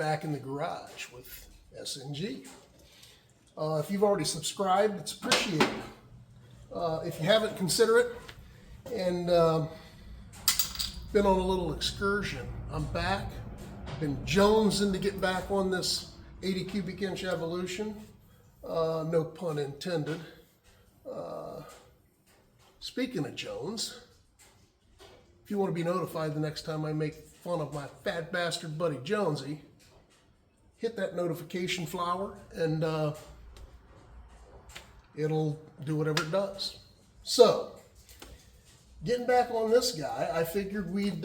back in the garage with SNG. If you've already subscribed, it's appreciated. If you haven't, consider it. And been on a little excursion. I'm back. Been jonesing to get back on this 80 cubic inch Evolution. No pun intended. Speaking of Jones, if you want to be notified the next time I make fun of my fat bastard buddy Jonesy, hit that notification flower and it'll do whatever it does. So, getting back on this guy, I figured we'd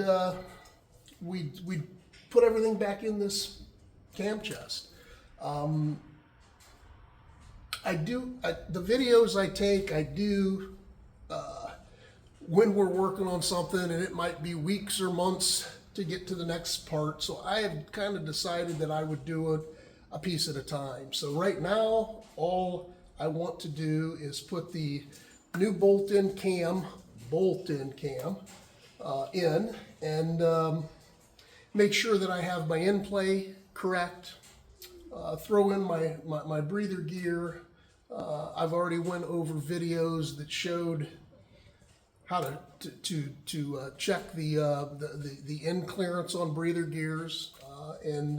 put everything back in this cam chest. The videos I take, I do when we're working on something, and it might be weeks or months to get to the next part. So I have kind of decided that I would do it a piece at a time. So right now, all I want to do is put the new bolt-in cam in, and make sure that I have my in-play correct. Throw in my breather gear. I've already went over videos that showed how to check the end clearance on breather gears and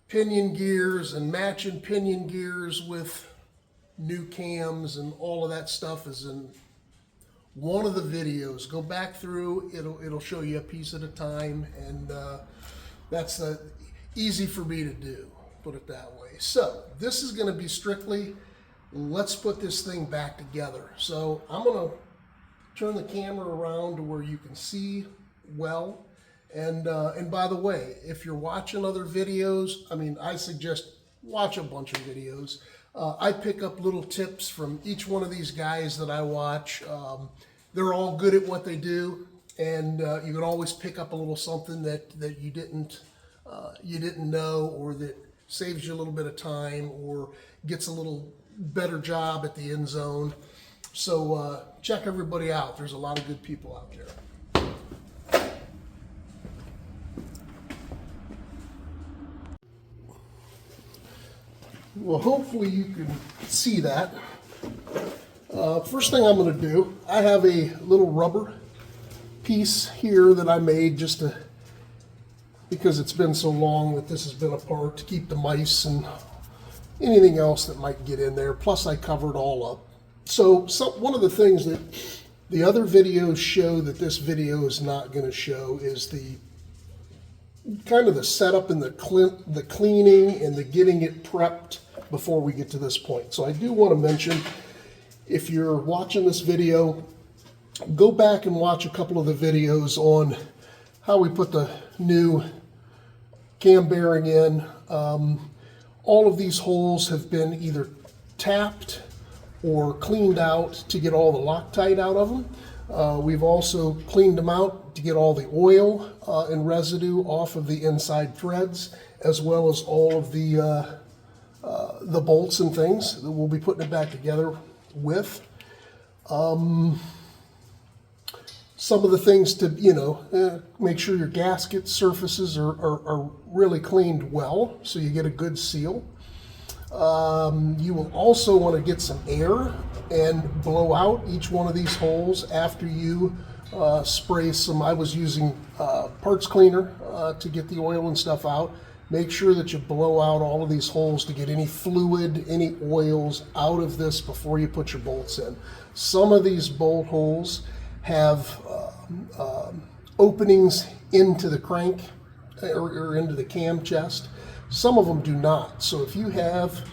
pinion gears, and matching pinion gears with new cams, and all of that stuff is in one of the videos. Go back through, it'll show you a piece at a time, and that's easy for me to do, put it that way. So this is going to be strictly, let's put this thing back together. So I'm going to turn the camera around to where you can see well. And by the way, if you're watching other videos, I suggest watch a bunch of videos. I pick up little tips from each one of these guys that I watch. They're all good at what they do, and you can always pick up a little something that you didn't know, or that saves you a little bit of time, or gets a little better job at the end zone. So check everybody out. There's a lot of good people out there. Well, hopefully you can see that. First thing I'm going to do, I have a little rubber piece here that I made because it's been so long that this has been apart, to keep the mice and anything else that might get in there. Plus I covered all up. So one of the things that the other videos show that this video is not going to show is the kind of the setup and the cleaning and the getting it prepped before we get to this point. So I do want to mention, if you're watching this video, go back and watch a couple of the videos on how we put the new cam bearing in. All of these holes have been either tapped or cleaned out to get all the Loctite out of them. We've also cleaned them out to get all the oil and residue off of the inside threads, as well as all of the bolts and things that we'll be putting it back together with. Some of the things to, make sure your gasket surfaces are really cleaned well, so you get a good seal. You will also want to get some air and blow out each one of these holes after you spray some. I was using parts cleaner to get the oil and stuff out. Make sure that you blow out all of these holes to get any fluid, any oils out of this before you put your bolts in. Some of these bolt holes have openings into the crank or into the cam chest. Some of them do not. So if you have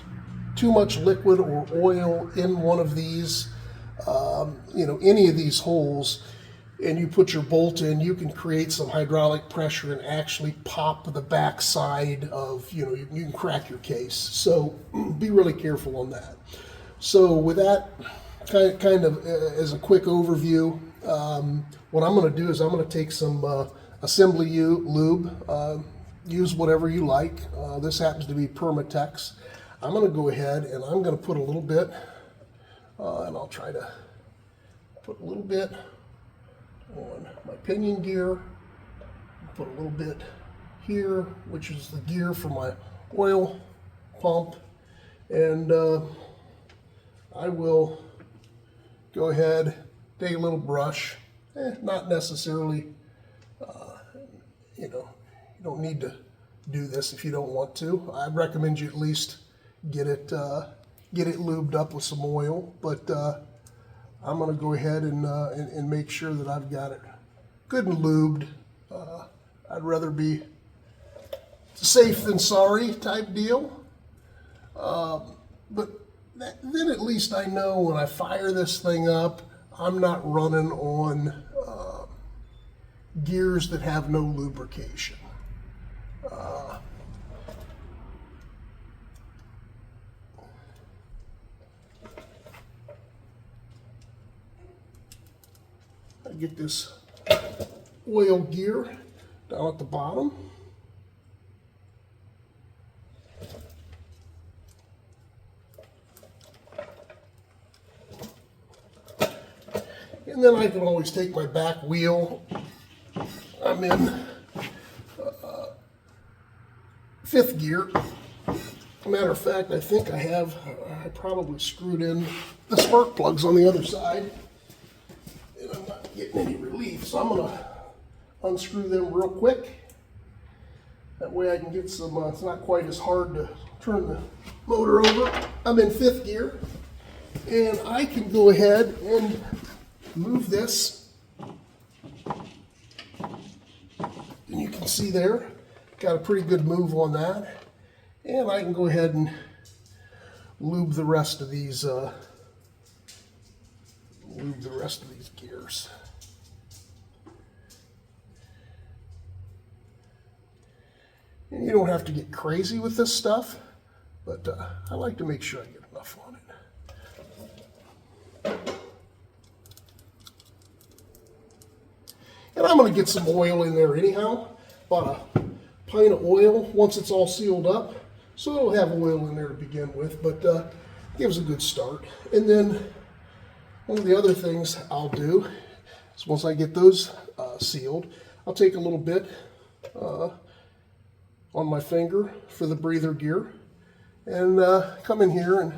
too much liquid or oil in one of these, any of these holes, and you put your bolt in, you can create some hydraulic pressure and actually pop the back side of, you can crack your case. So be really careful on that. So with that kind of as a quick overview, what I'm going to do is I'm going to take some assembly lube. Use whatever you like. This happens to be Permatex. I'm going to go ahead and I'm going to put a little bit, and I'll try to put a little bit on my pinion gear, put a little bit here, which is the gear for my oil pump, and I will go ahead, take a little brush, not necessarily, you know, you don't need to do this if you don't want to. I'd recommend you at least get it lubed up with some oil, but I'm going to go ahead and make sure that I've got it good and lubed. I'd rather be safe than sorry type deal. But then at least I know when I fire this thing up, I'm not running on gears that have no lubrication. I get this oil gear down at the bottom. And then I can always take my back wheel. I'm in fifth gear. Matter of fact, I think I probably screwed in the spark plugs on the other side. And I'm not getting any relief, so I'm gonna unscrew them real quick. That way I can get some, it's not quite as hard to turn the motor over. I'm in fifth gear, and I can go ahead and move this. And you can see there, got a pretty good move on that. And I can go ahead and lube the rest of these gears. And you don't have to get crazy with this stuff, but I like to make sure I get enough on it. And I'm going to get some oil in there anyhow, about a pint of oil once it's all sealed up. So it'll have oil in there to begin with, but gives a good start. And then one of the other things I'll do is once I get those sealed, I'll take a little bit on my finger for the breather gear and come in here and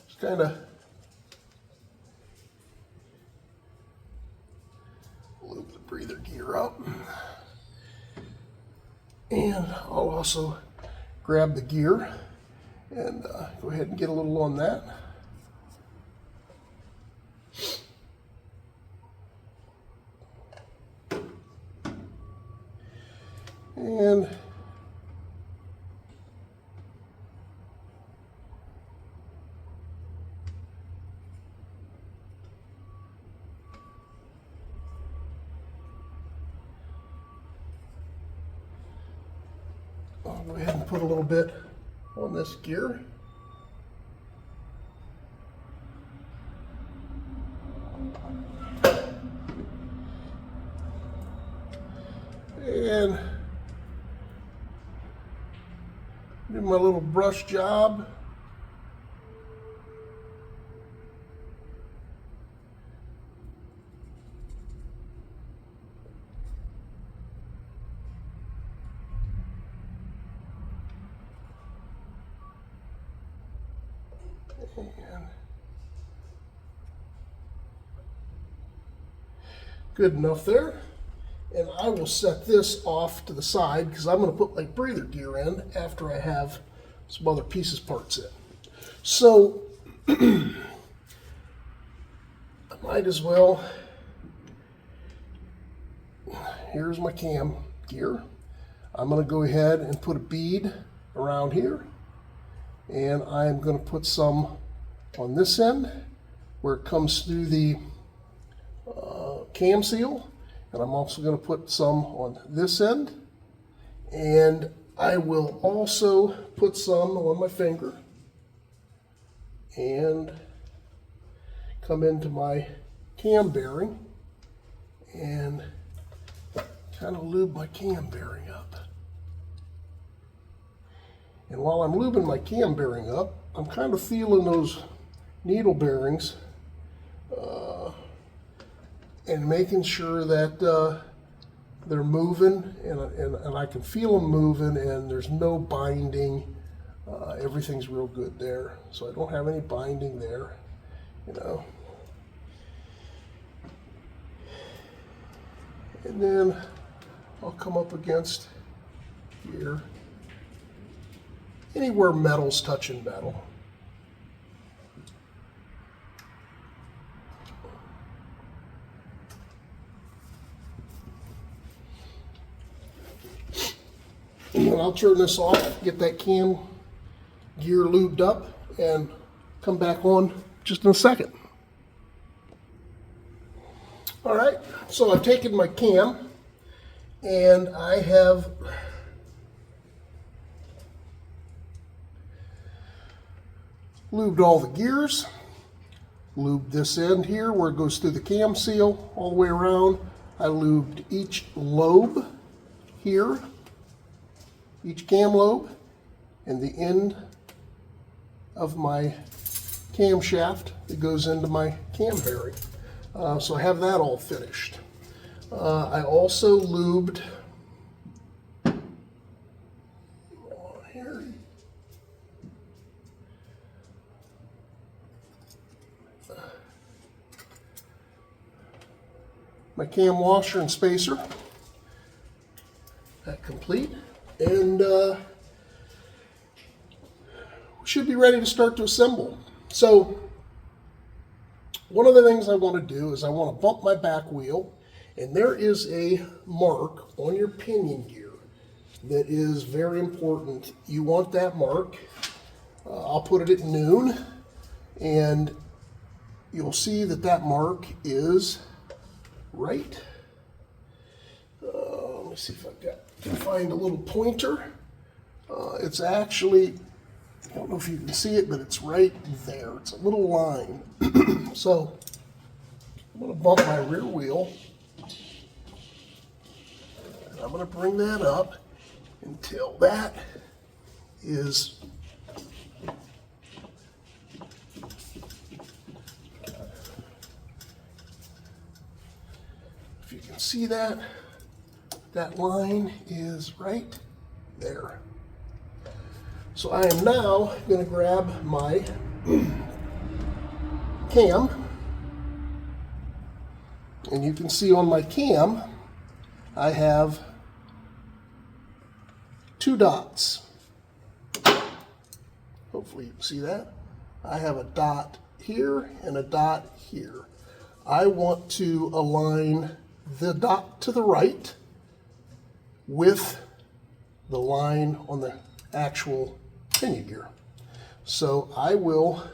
just kind of lube the breather gear up. And I'll also grab the gear and go ahead and get a little on that. And I'll go ahead and put a little bit on this gear. And do my little brush job. And good enough there. And I will set this off to the side because I'm going to put my breather gear in after I have some other pieces parts in. So I might as well, here's my cam gear. I'm going to go ahead and put a bead around here, and I'm going to put some on this end where it comes through the cam seal. And I'm also going to put some on this end, and I will also put some on my finger and come into my cam bearing and kind of lube my cam bearing up. And while I'm lubing my cam bearing up, I'm kind of feeling those needle bearings and making sure that they're moving, and I can feel them moving, and there's no binding. Everything's real good there, so I don't have any binding there, you know. And then I'll come up against here, anywhere metal's touching metal. And I'll turn this off, get that cam gear lubed up, and come back on just in a second. All right, so I've taken my cam and I have lubed all the gears, lubed this end here where it goes through the cam seal all the way around. I lubed each lobe here, each cam lobe, and the end of my camshaft that goes into my cam bearing. So I have that all finished. I also lubed here. My cam washer and spacer. That complete. And should be ready to start to assemble. So one of the things I want to do is I want to bump my back wheel, and there is a mark on your pinion gear that is very important. You want that mark. I'll put it at noon, and you'll see that that mark is right. Let me see if I can find a little pointer. It's actually, I don't know if you can see it, but it's right there. It's a little line. So I'm going to bump my rear wheel. And I'm going to bring that up until that is if you can see that, that line is right there. So I am now going to grab my cam, and you can see on my cam I have 2 dots. Hopefully you can see that. I have a dot here and a dot here. I want to align the dot to the right with the line on the actual pinion gear. So I will,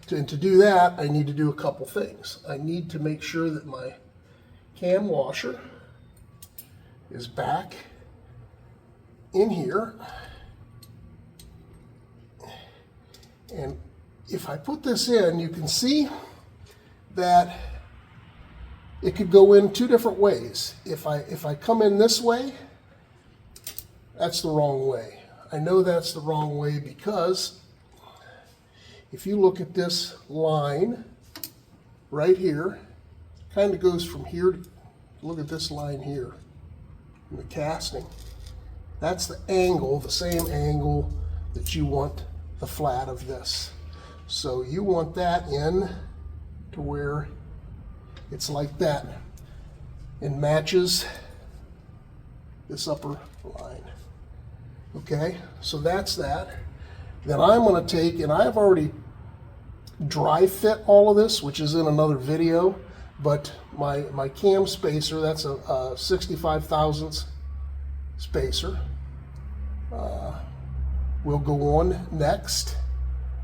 to do that, I need to do a couple things. I need to make sure that my cam washer is back in here. And if I put this in, you can see that it could go in 2 different ways. If I come in this way, that's the wrong way. I know that's the wrong way because if you look at this line right here, kind of goes from here to, look at this line here in the casting. That's the angle, the same angle that you want the flat of this. So you want that in to where it's like that and matches this upper line. Okay, so that's that. Then I'm going to take, and I've already dry fit all of this, which is in another video, but my cam spacer, that's a 65 thousandths spacer, will go on next,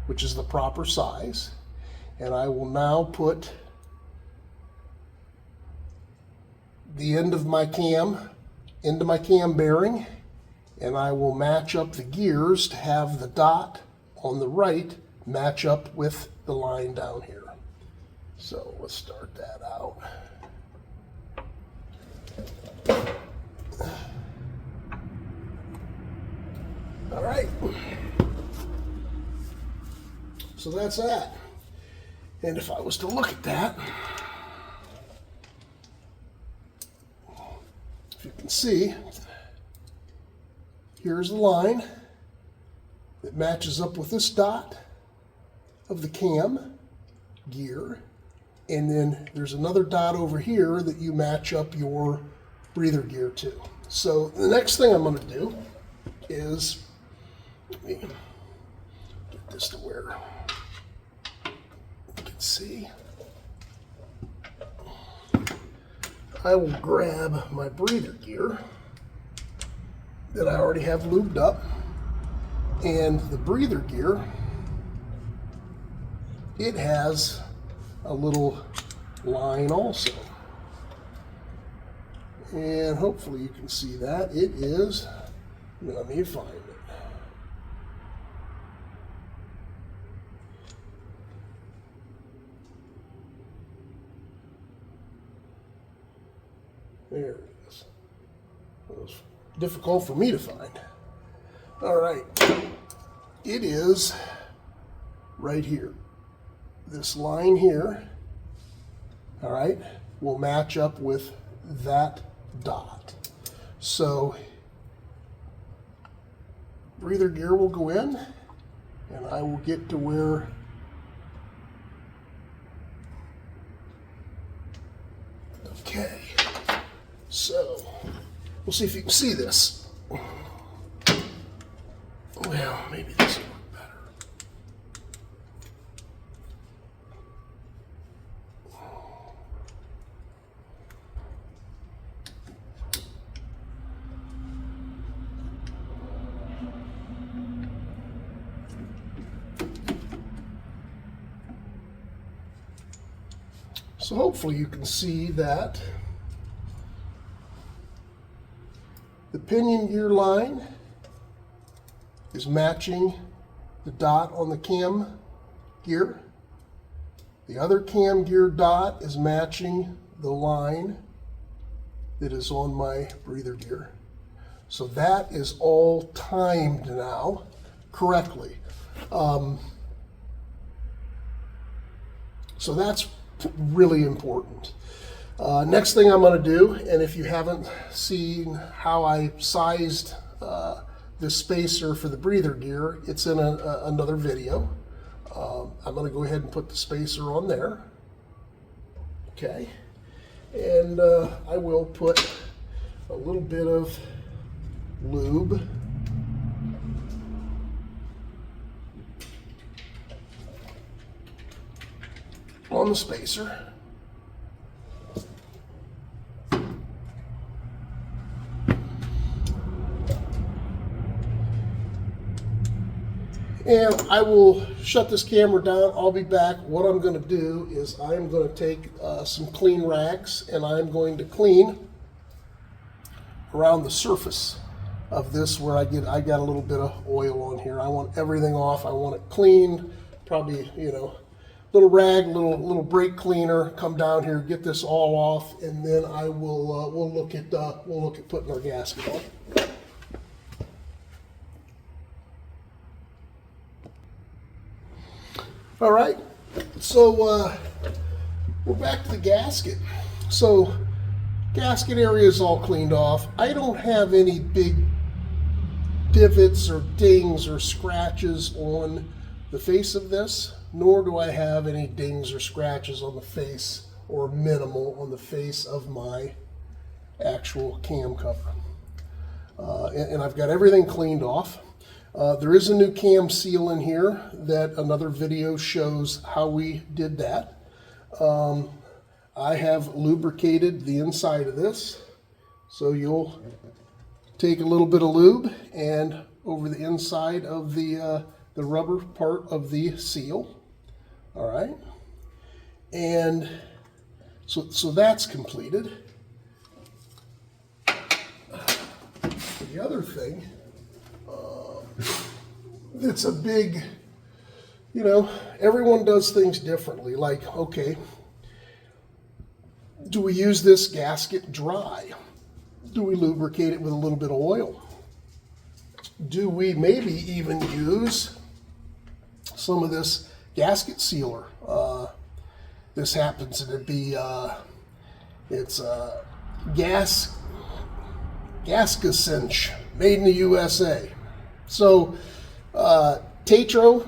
which is the proper size. And I will now put the end of my cam into my cam bearing, and I will match up the gears to have the dot on the right match up with the line down here. So let's start that out. All right. So that's that. And if I was to look at that, If you can see, here's the line that matches up with this dot of the cam gear, and then there's another dot over here that you match up your breather gear to. So the next thing I'm going to do is, let me get this to where you can see. I will grab my breather gear that I already have lubed up, and the breather gear, it has a little line also. And hopefully you can see that. It is, let me find it. There it is. It was difficult for me to find. All right. It is right here. This line here, all right, will match up with that dot. So breather gear will go in, and I will get to where okay. So we'll see if you can see this. Well, maybe this will work better. So hopefully you can see that the pinion gear line is matching the dot on the cam gear. The other cam gear dot is matching the line that is on my breather gear. So that is all timed now correctly. So that's really important. Next thing I'm going to do, and if you haven't seen how I sized this spacer for the breather gear, it's in another video. I'm going to go ahead and put the spacer on there. Okay. And I will put a little bit of lube on the spacer. And I will shut this camera down. I'll be back. What I'm going to do is I'm going to take some clean rags, and I'm going to clean around the surface of this where I got a little bit of oil on here. I want everything off. I want it clean. Probably, little rag, little brake cleaner. Come down here, get this all off, and then I will we'll look at putting our gasket on. All right, so we're back to the gasket. So gasket area is all cleaned off. I don't have any big divots or dings or scratches on the face of this, nor do I have any dings or scratches on the face, or minimal on the face of my actual cam cover. And I've got everything cleaned off. There is a new cam seal in here that another video shows how we did that. I have lubricated the inside of this. So you'll take a little bit of lube and over the inside of the rubber part of the seal. All right. And so that's completed. The other thing, it's a big, everyone does things differently. Like, okay, do we use this gasket dry? Do we lubricate it with a little bit of oil? Do we maybe even use some of this gasket sealer? This happens to be, it's Gasket Gasket cinch, made in the USA. So, Tetro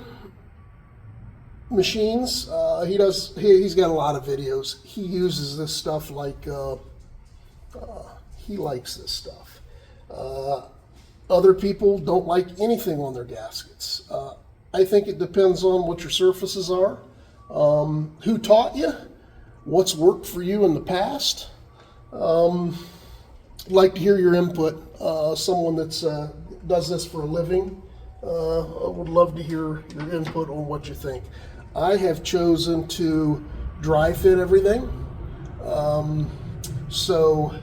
machines, he's got a lot of videos. He uses this stuff like, he likes this stuff. Other people don't like anything on their gaskets. I think it depends on what your surfaces are, who taught you, what's worked for you in the past. I'd like to hear your input. Someone that's does this for a living, I would love to hear your input on what you think. I have chosen to dry fit everything. So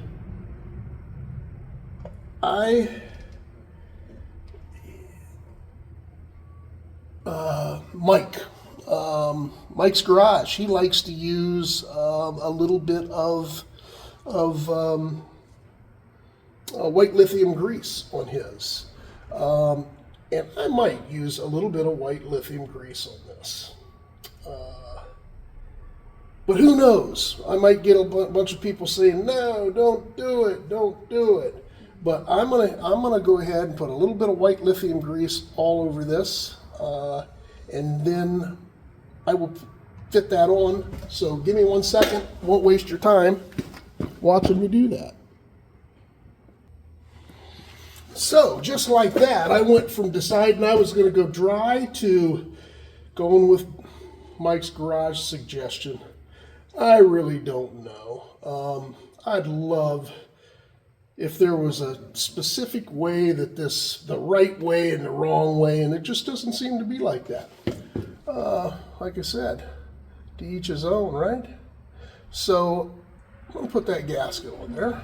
Mike's Garage, he likes to use a little bit of white lithium grease on his. And I might use a little bit of white lithium grease on this. But who knows? I might get a bunch of people saying, no, don't do it, don't do it. But I'm gonna go ahead and put a little bit of white lithium grease all over this, and then I will fit that on. So give me 1 second, won't waste your time watching me do that. So just like that, I went from deciding I was gonna go dry to going with Mike's Garage suggestion. I really don't know. I'd love if there was a specific way that the right way and the wrong way, and it just doesn't seem to be like that. Like I said, to each his own, right? So I'm gonna put that gasket on there.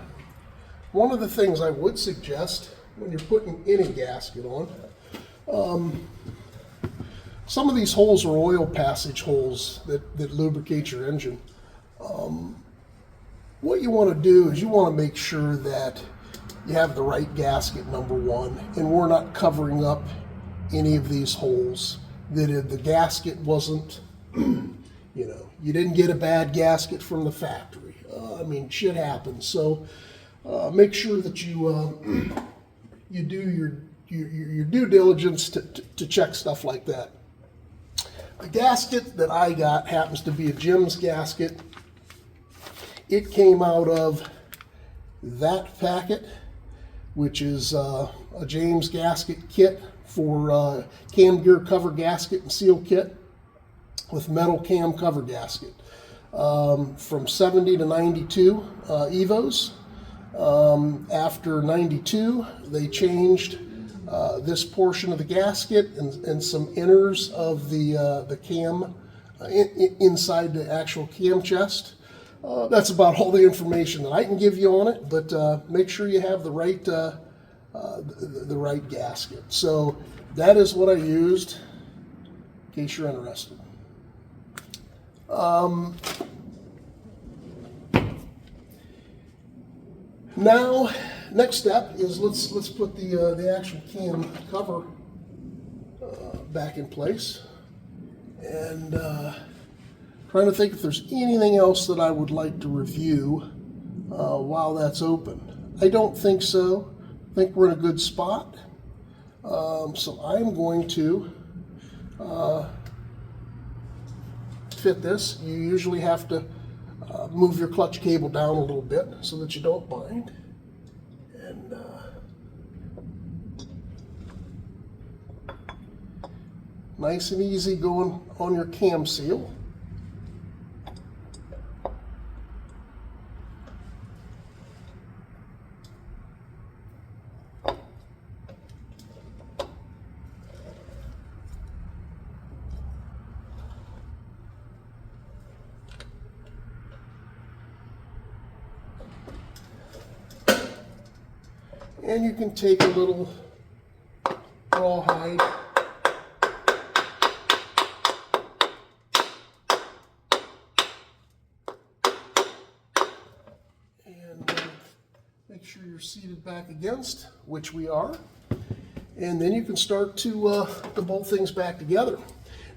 One of the things I would suggest when you're putting any gasket on, some of these holes are oil passage holes that lubricate your engine. What you want to do is you want to make sure that you have the right gasket, number one, and we're not covering up any of these holes. That the gasket wasn't, you didn't get a bad gasket from the factory. I mean, shit happens. So make sure that you you do your due diligence to check stuff like that. The gasket that I got happens to be a Jim's gasket. It came out of that packet, which is a James gasket kit for cam gear cover gasket and seal kit with metal cam cover gasket. From 70 to 92 Evos. After 92, they changed this portion of the gasket and some inners of the cam inside the actual cam chest. That's about all the information that I can give you on it, but make sure you have the right gasket. So that is what I used, in case you're interested. Now, next step is let's put the actual cam cover back in place, and trying to think if there's anything else that I would like to review while that's open. I don't think so. I think we're in a good spot. So I'm going to fit this. You usually have to move your clutch cable down a little bit so that you don't bind. And nice and easy going on your cam seal. And you can take a little rawhide and make sure you're seated back against, which we are. And then you can start to bolt things back together.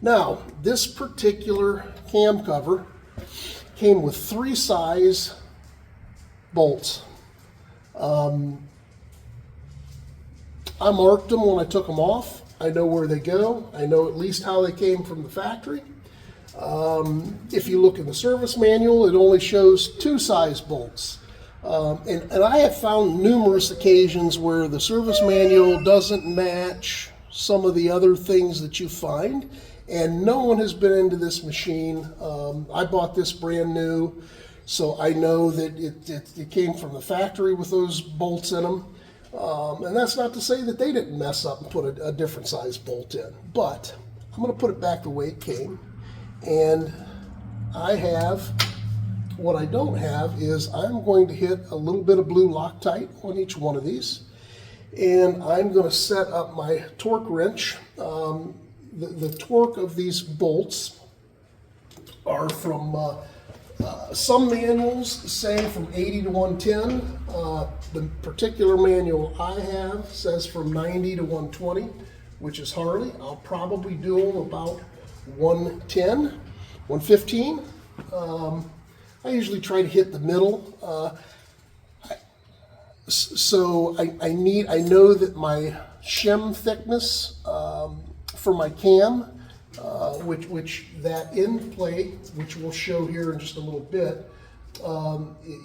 Now, this particular cam cover came with 3 size bolts. I marked them when I took them off. I know where they go. I know at least how they came from the factory. If you look in the service manual, it only shows 2 size bolts. And I have found numerous occasions where the service manual doesn't match some of the other things that you find, and no one has been into this machine. I bought this brand new, so I know that it came from the factory with those bolts in them. And that's not to say that they didn't mess up and put a different size bolt in, but I'm going to put it back the way it came. And I have, what I don't have is I'm going to hit a little bit of blue Loctite on each one of these. And I'm going to set up my torque wrench. The torque of these bolts are from, some manuals say from 80 to 110. The particular manual I have says from 90 to 120, which is Harley. I'll probably do them about 110, 115. I usually try to hit the middle. So I know that my shim thickness for my cam, which that end plate, which we'll show here in just a little bit,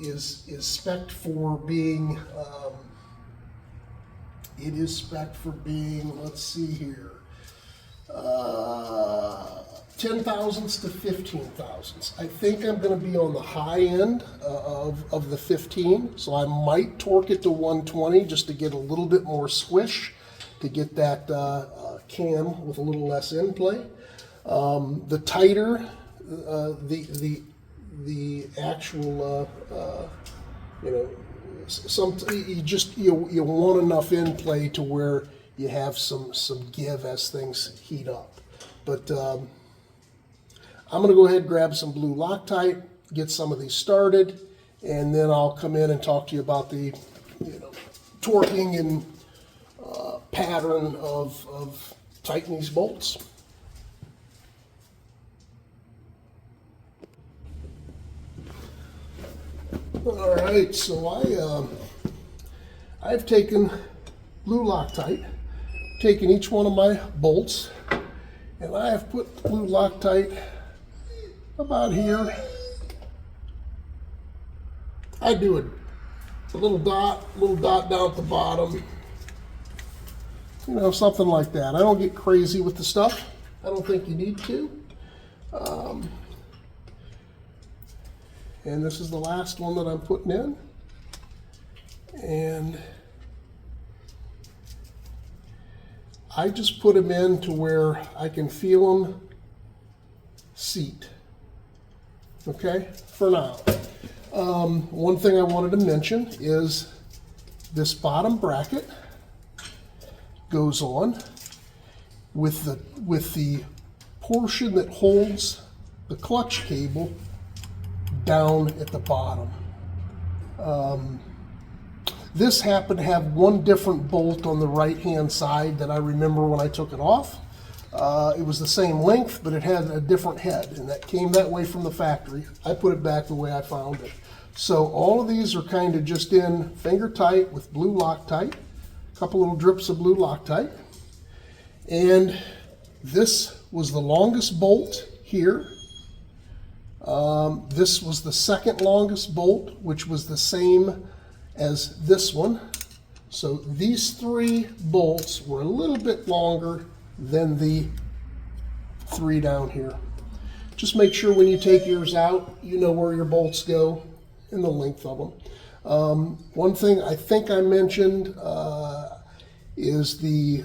is spec'd for being, it is spec'd for being, let's see here, 10 thousandths to 15 thousandths. I think I'm going to be on the high end of the 15, so I might torque it to 120 just to get a little bit more squish, to get that cam with a little less end play. The tighter the actual, you know, you want enough end play to where you have some give as things heat up. But I'm going to go ahead and grab some blue Loctite, get some of these started, and then I'll come in and talk to you about the, torquing and pattern of tightening these bolts. All right, so I've taken blue Loctite, taken each one of my bolts, and I have put blue Loctite about here. I do a little dot down at the bottom, something like that. I don't get crazy with the stuff. I don't think you need to. And this is the last one that I'm putting in. And I just put them in to where I can feel them seat. Okay, for now. One thing I wanted to mention is this bottom bracket goes on with the portion that holds the clutch cable down at the bottom. This happened to have one different bolt on the right hand side that I remember when I took it off. It was the same length, but it had a different head, and that came that way from the factory. I put it back the way I found it. So all of these are kind of just in finger tight with blue Loctite, a couple little drips of blue Loctite. And this was the longest bolt here. This was the second longest bolt, which was the same as this one. So these 3 bolts were a little bit longer than the 3 down here. Just make sure when you take yours out, you know where your bolts go and the length of them. One thing I think I mentioned is the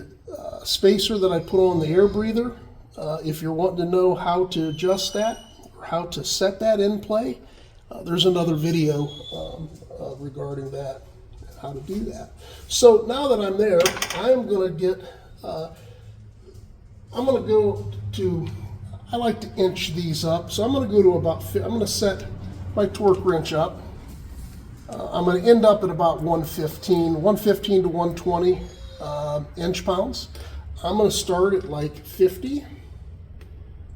spacer that I put on the air breather. If you're wanting to know how to adjust that, or how to set that in play, there's another video regarding that, how to do that. So now that I'm there, I'm going to get, I'm going to go to, I like to inch these up, so I'm going to go to about, I'm going to set my torque wrench up. I'm going to end up at about 115 to 120 inch-pounds. I'm going to start at like 50.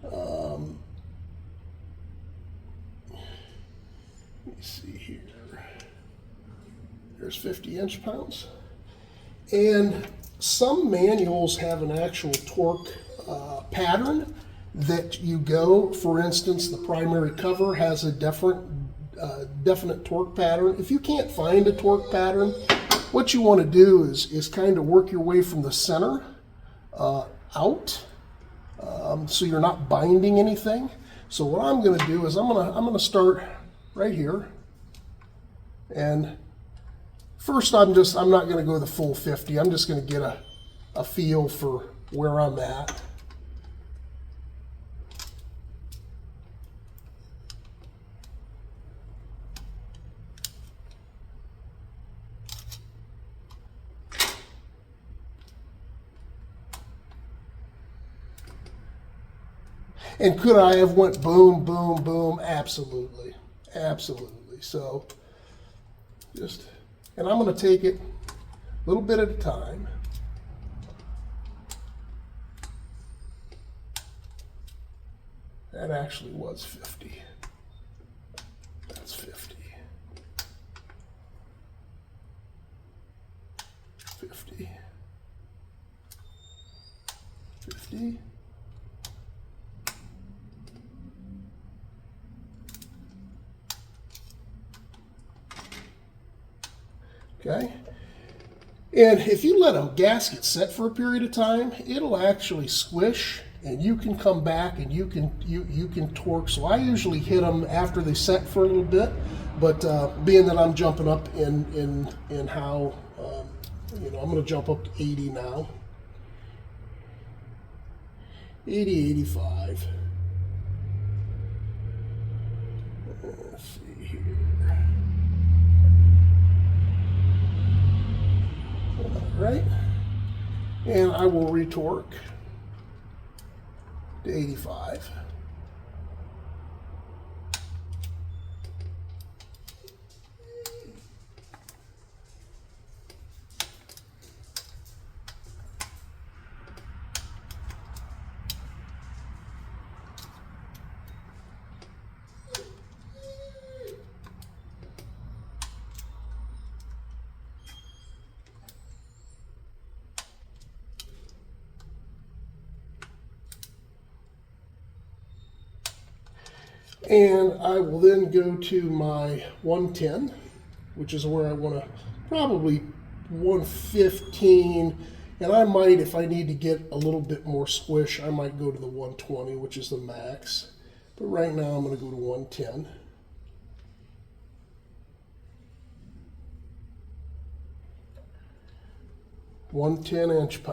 Let me see here. There's 50 inch-pounds. And some manuals have an actual torque pattern that you go. For instance, the primary cover has a definite torque pattern. If you can't find a torque pattern, what you want to do is kind of work your way from the center out, so you're not binding anything. So what I'm going to do is I'm going to start right here, and first I'm not going to go the full 50. I'm just going to get a feel for where I'm at. And could I have went boom, boom, boom? Absolutely. Absolutely. So and I'm going to take it a little bit at a time. That actually was 50. That's 50. 50. 50. Okay, and if you let a gasket set for a period of time, it'll actually squish, and you can come back and you can torque. So I usually hit them after they set for a little bit, but being that I'm jumping up in how I'm going to jump up to 80 now, 80, 85. Let's see here. Right, and I will retorque to 85. And I will then go to my 110, which is where I want to, probably 115. And I might, if I need to get a little bit more squish, I might go to the 120, which is the max. But right now I'm going to go to 110. £110 inch.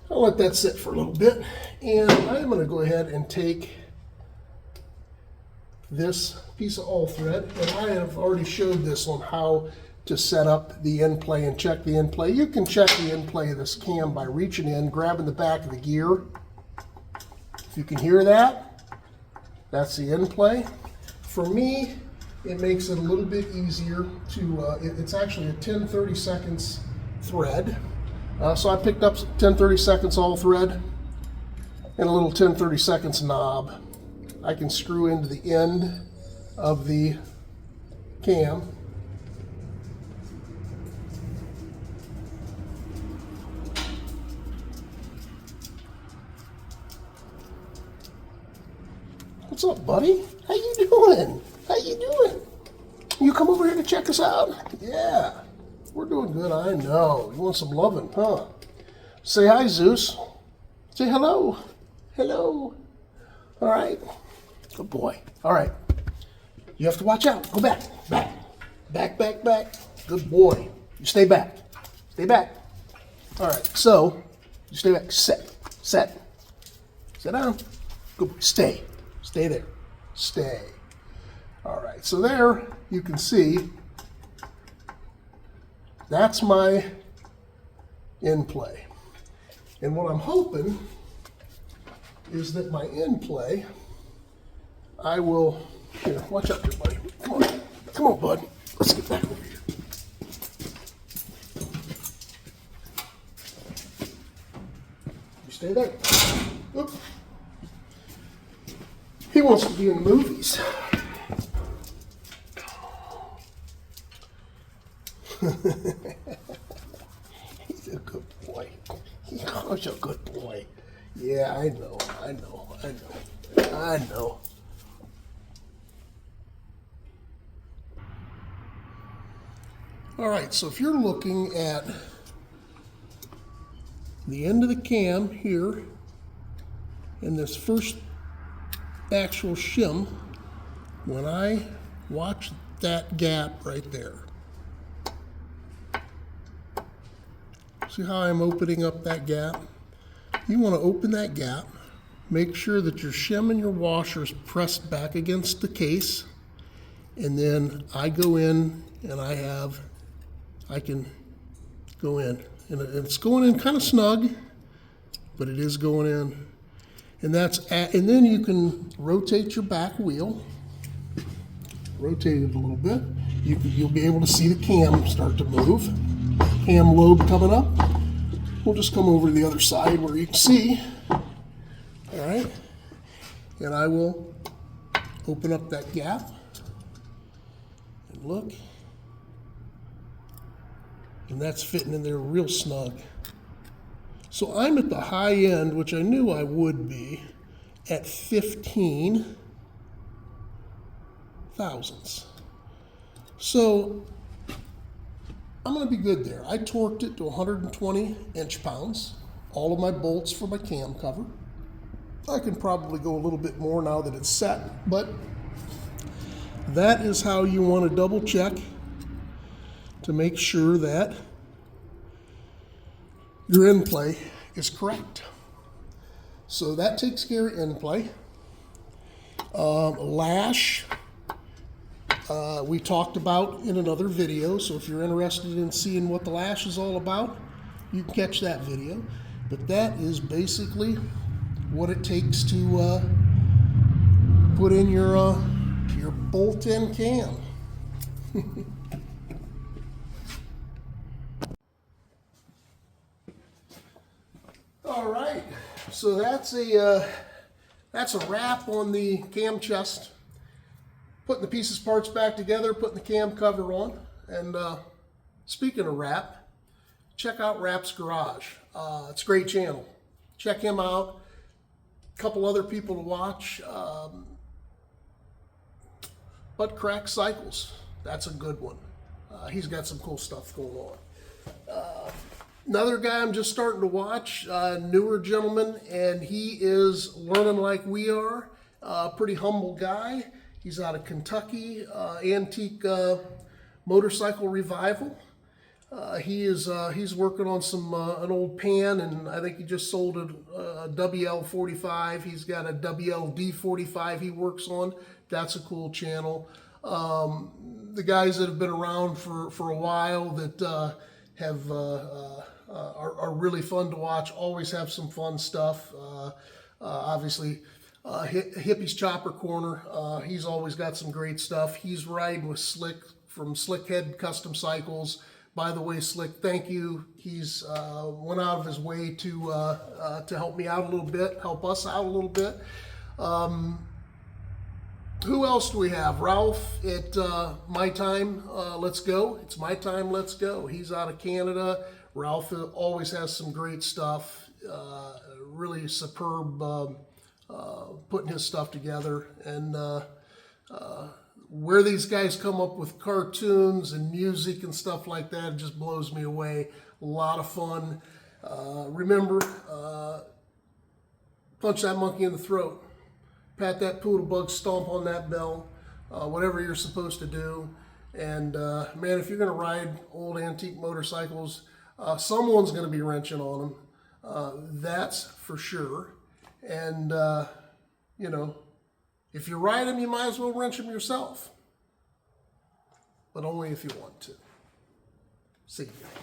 I'll let that sit for a little bit, and I'm going to go ahead and take this piece of all thread, and I have already showed this on how to set up the end play and check the end play. You can check the end play of this cam by reaching in, grabbing the back of the gear. If you can hear that, that's the end play. For me, it makes it a little bit easier to, it's actually a 10-30 seconds thread. So I picked up 10-30 seconds all thread and a little 10-30 seconds knob. I can screw into the end of the cam. What's up, buddy? How you doing? How you doing? You come over here to check us out? Yeah. We're doing good, I know. You want some loving, huh? Say hi, Zeus. Say hello. Hello. All right. Good boy. All right. You have to watch out. Go back. Back. Back, back, back. Good boy. You stay back. Stay back. All right. So, you stay back. Set. Set. Sit down. Good boy. Stay. Stay there. Stay. All right. right, so there you can see that's my end play. And what I'm hoping is that my end play, I will, here, watch out here, buddy. Come on, bud. Let's get back over here. You stay there. Oop. He wants to be in the movies. He's a good boy. He's a good boy. Yeah, I know. All right, so if you're looking at the end of the cam here in this first actual shim, when I watch that gap right there, see how I'm opening up that gap? You want to open that gap, make sure that your shim and your washer is pressed back against the case, and then I go in and I can go in. And it's going in kind of snug, but it is going in. And and then you can rotate your back wheel, rotate it a little bit. You'll be able to see the cam start to move. Cam lobe coming up. We'll just come over to the other side where you can see. All right. And I will open up that gap and look. And that's fitting in there real snug. So I'm at the high end, which I knew I would be, at 15 thousandths. So I'm going to be good there. I torqued it to 120 inch-pounds. All of my bolts for my cam cover. I can probably go a little bit more now that it's set, but that is how you want to double check to make sure that your end play is correct. So that takes care of end play. Lash, we talked about in another video, so if you're interested in seeing what the lash is all about, you can catch that video. But that is basically what it takes to put in your bolt-in cam. All right, so that's a wrap on the cam chest. Putting the pieces parts back together, putting the cam cover on, and speaking of Rap, check out Rap's Garage. It's a great channel. Check him out. A couple other people to watch. Butt Crack Cycles. That's a good one. He's got some cool stuff going on. Another guy I'm just starting to watch, newer gentleman, and he is learning like we are. Pretty humble guy. He's out of Kentucky, Antique Motorcycle Revival. He's working on an old pan, and I think he just sold a WL45. He's got a WLD45 he works on. That's a cool channel. The guys that have been around for a while that are really fun to watch, always have some fun stuff. Obviously, Hippie's Chopper Corner, he's always got some great stuff. He's riding with Slick from Slickhead Custom Cycles. By the way, Slick, thank you. He's went out of his way to help me out a little bit, help us out a little bit. Who else do we have? Ralph at My Time Let's Go. It's My Time Let's Go. He's out of Canada. Ralph always has some great stuff. Really superb putting his stuff together. And where these guys come up with cartoons and music and stuff like that, it just blows me away. A lot of fun. Remember, punch that monkey in the throat. Pat that poodle bug, stomp on that bell, whatever you're supposed to do. And man, if you're going to ride old antique motorcycles, someone's going to be wrenching on them. That's for sure. And, you know, if you ride them, you might as well wrench them yourself. but only if you want to. See you.